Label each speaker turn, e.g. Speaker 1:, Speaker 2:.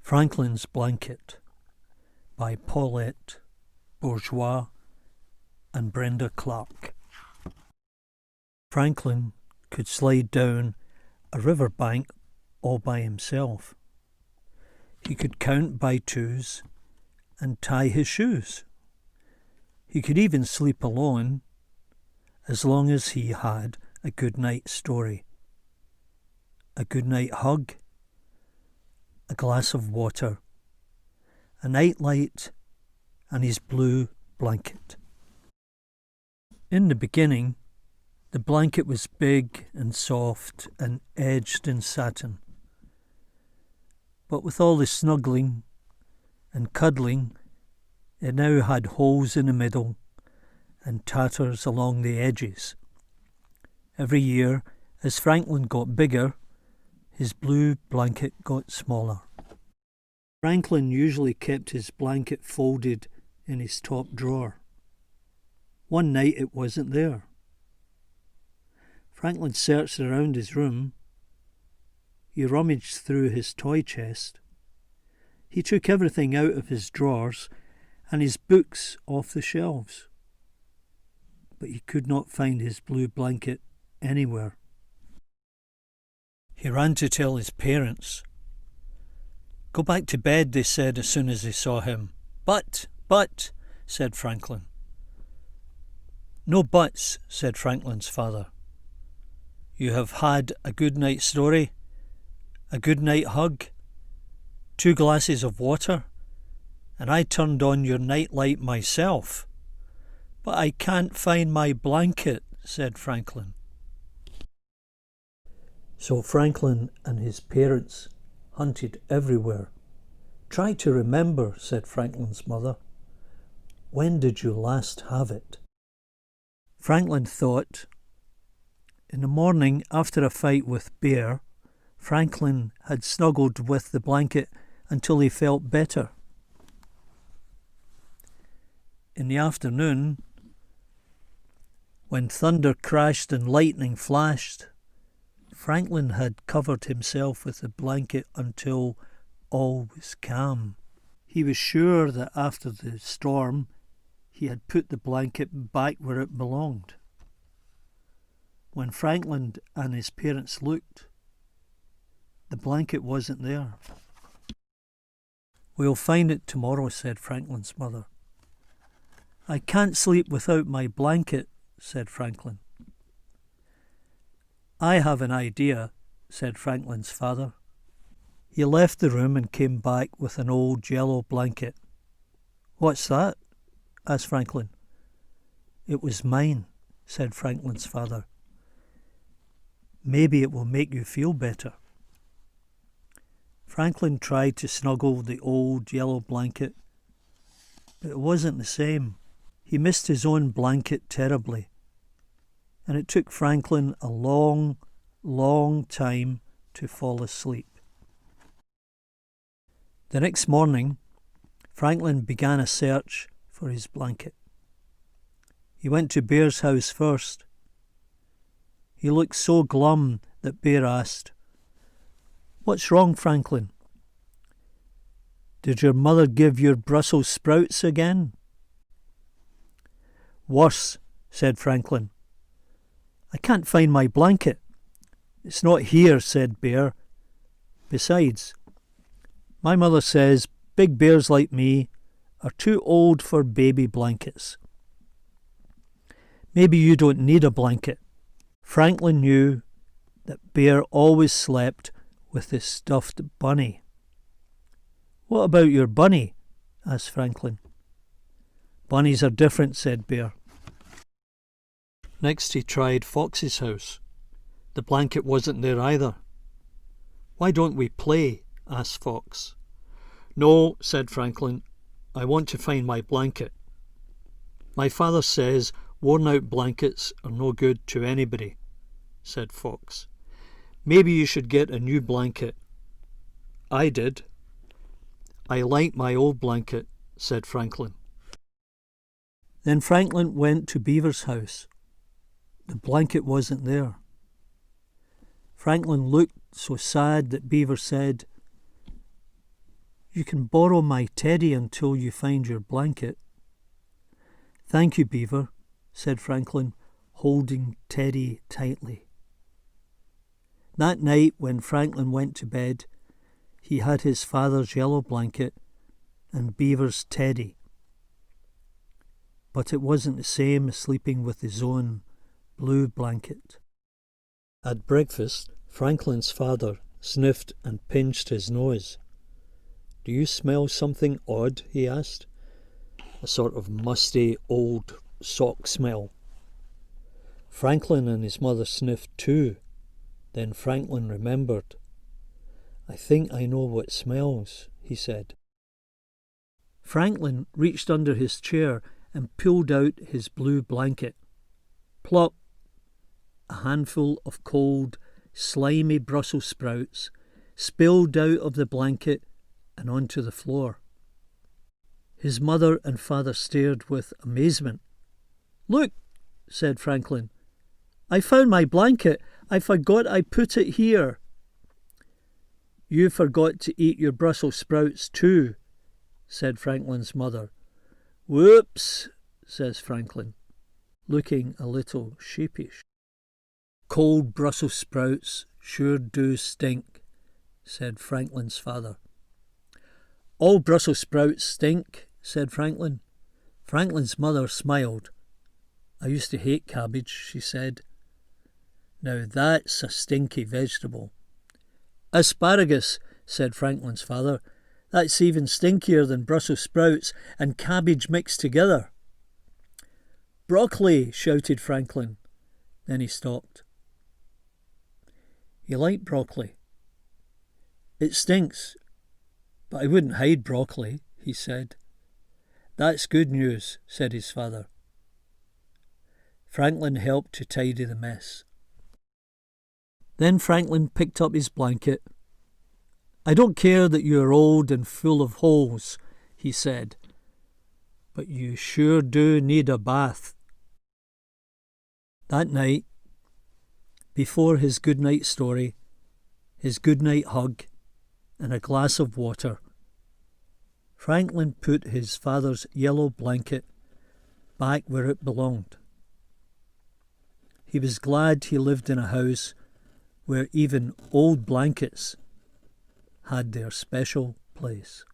Speaker 1: Franklin's Blanket by Paulette Bourgeois and Brenda Clark. Franklin could slide down a river bank all by himself. He could count by twos and tie his shoes. He could even sleep alone as long as he had a good night story, a good night hug, a glass of water, a nightlight, and his blue blanket. In the beginning, the blanket was big and soft and edged in satin. But with all the snuggling and cuddling, it now had holes in the middle and tatters along the edges. Every year, as Franklin got bigger, his blue blanket got smaller. Franklin usually kept his blanket folded in his top drawer. One night it wasn't there. Franklin searched around his room. He rummaged through his toy chest. He took everything out of his drawers and his books off the shelves. But he could not find his blue blanket anywhere. He ran to tell his parents. "Go back to bed," they said as soon as they saw him. But, said Franklin. "No buts," said Franklin's father. "You have had a good night story, a good night hug, 2 glasses of water, and I turned on your nightlight myself. But I can't find my blanket," said Franklin. So Franklin and his parents hunted everywhere. "Try to remember," said Franklin's mother. "When did you last have it?" Franklin thought. In the morning, after a fight with Bear, Franklin had snuggled with the blanket until he felt better. In the afternoon, when thunder crashed and lightning flashed, Franklin had covered himself with the blanket until all was calm. He was sure that after the storm, he had put the blanket back where it belonged. When Franklin and his parents looked, the blanket wasn't there. "We'll find it tomorrow," said Franklin's mother. "I can't sleep without my blanket," said Franklin. "I have an idea," said Franklin's father. He left the room and came back with an old yellow blanket. "What's that?" asked Franklin. "It was mine," said Franklin's father. "Maybe it will make you feel better." Franklin tried to snuggle the old yellow blanket, but it wasn't the same. He missed his own blanket terribly, and it took Franklin a long, long time to fall asleep. The next morning, Franklin began a search for his blanket. He went to Bear's house first. He looked so glum that Bear asked, "What's wrong, Franklin? Did your mother give you Brussels sprouts again?" "Worse," said Franklin. "I can't find my blanket." "It's not here," said Bear. "Besides, my mother says big bears like me are too old for baby blankets. Maybe you don't need a blanket." Franklin knew that Bear always slept with his stuffed bunny. "What about your bunny?" asked Franklin. "Bunnies are different," said Bear. Next he tried Fox's house. The blanket wasn't there either. "Why don't we play?" asked Fox. "No," said Franklin. "I want to find my blanket. My father says worn-out blankets are no good to anybody," said Fox. "Maybe you should get a new blanket." "I did." "I like my old blanket," said Franklin. Then Franklin went to Beaver's house. The blanket wasn't there. Franklin looked so sad that Beaver said, You can borrow my teddy until you find your blanket." "Thank you, Beaver," said Franklin, holding Teddy tightly. That night, when Franklin went to bed, he had his father's yellow blanket and Beaver's teddy. But it wasn't the same as sleeping with his own blue blanket. At breakfast, Franklin's father sniffed and pinched his nose. "Do you smell something odd?" he asked. "A sort of musty, old sock smell." Franklin and his mother sniffed too. Then Franklin remembered. "I think I know what smells," he said. Franklin reached under his chair and pulled out his blue blanket. Plop! A handful of cold, slimy Brussels sprouts spilled out of the blanket and onto the floor. His mother and father stared with amazement. "Look," said Franklin. "I found my blanket. I forgot I put it here." "You forgot to eat your Brussels sprouts too," said Franklin's mother. "Whoops," says Franklin, looking a little sheepish. "Cold Brussels sprouts sure do stink," said Franklin's father. "All Brussels sprouts stink," said Franklin. Franklin's mother smiled. "I used to hate cabbage," she said. "Now that's a stinky vegetable." "Asparagus," said Franklin's father. "That's even stinkier than Brussels sprouts and cabbage mixed together." "Broccoli," shouted Franklin. Then he stopped. He liked broccoli. "It stinks, but I wouldn't hide broccoli," he said. "That's good news," said his father. Franklin helped to tidy the mess. Then Franklin picked up his blanket. "I don't care that you are old and full of holes," he said, "but you sure do need a bath." That night, before his good-night story, his good-night hug, and a glass of water, Franklin put his father's yellow blanket back where it belonged. He was glad he lived in a house where even old blankets had their special place.